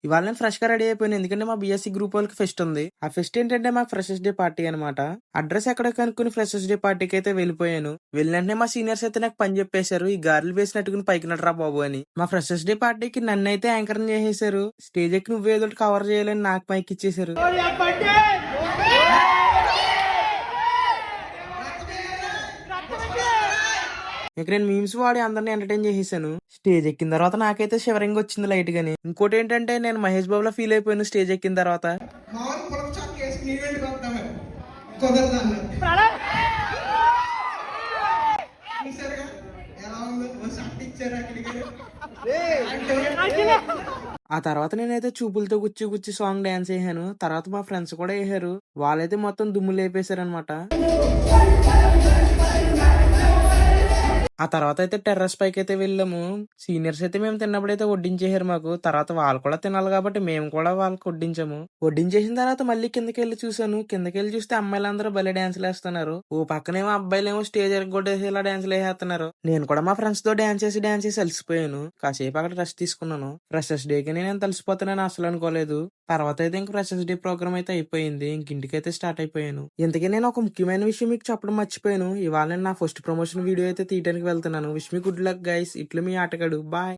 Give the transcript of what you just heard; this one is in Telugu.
ఇవాళ నేను ఫ్రెష్ గా రెడీ అయిపోయాను. ఎందుకంటే మా బీఎస్సీ గ్రూప్ వాళ్ళకి ఫెస్ట్ ఉంది. ఆ ఫెస్ట్ ఏంటంటే మాకు ఫ్రెషర్స్ డే పార్టీ అనమాట. అడ్రస్ ఎక్కడ కనుక్కుని ఫ్రెషర్స్ డే పార్టీకి అయితే వెళ్ళిపోయాను. వెళ్ళినట్టే మా సీనియర్స్ అయితే నాకు పని చెప్పేశారు. ఈ గారెలు వేసినట్టుకుని పైకి నట్రా బాబు అని. మా ఫ్రెషర్స్ డే పార్టీకి నన్ను అయితే యాంకర్ చేసేశారు. స్టేజ్ ఎక్కి నువ్వేదో కవర్ చేయాలని నాకు మైక్ ఇచ్చేశారు. ఇక నేను మీమ్స్ వాడి అందరిని ఎంటర్టైన్ చేసేసాను. స్టేజ్ ఎక్కిన తర్వాత నాకైతే షివరింగ్ వచ్చింది లైట్ గాని. ఇంకోటి ఏంటంటే నేను మహేష్ బాబులా ఫీల్ అయిపోయాను స్టేజ్ ఎక్కిన తర్వాత. ఆ తర్వాత నేనైతే చూపులతో గుచ్చి గుచ్చి సాంగ్ డాన్స్ వేసాను. తర్వాత మా ఫ్రెండ్స్ కూడా వేసారు. వాళ్ళైతే మొత్తం దుమ్ము లేపేశారు అనమాట. ఆ తర్వాత అయితే టెర్రస్ పైకి అయితే వెళ్ళాము. సీనియర్స్ అయితే మేము తిన్నప్పుడైతే వడ్డించేసారు మాకు. తర్వాత వాళ్ళు కూడా తినాలి కాబట్టి మేము కూడా వాళ్ళకి వడ్డించాము. వడ్డించేసిన తర్వాత మళ్ళీ కిందకి వెళ్ళి చూసాను. కిందకి వెళ్ళి చూస్తే అమ్మాయిలందరూ భలే డాన్స్లు వేస్తున్నారు. ఓ పక్కనేమో అబ్బాయిలేమో స్టేజ్ ఎరగొట్టేసేలా డాన్స్లు వేసేస్తున్నారు. నేను కూడా మా ఫ్రెండ్స్ తో డాన్స్ చేసి అలసిపోయాను. కాసేపు అక్కడ రెస్ట్ తీసుకున్నాను. ఫ్రెషర్స్ డేకి నేను తలసిపోతానని అసలు అనుకోలేదు. తర్వాత అయితే ఇంక ఫ్రెషర్స్ డే ప్రోగ్రామ్ అయితే అయిపోయింది. ఇంటికైతే స్టార్ట్ అయిపోయాను. ఇంతకీ నేను ఒక ముఖ్యమైన విషయం మీకు చెప్పడం మర్చిపోయాను. ఇవాళ నేను నా ఫస్ట్ ప్రమోషన్ వీడియో అయితే తీయడానికి వెళ్తున్నాను. Wish me good luck guys. ఇట్లు మీ ఆటగాడు. బాయ్.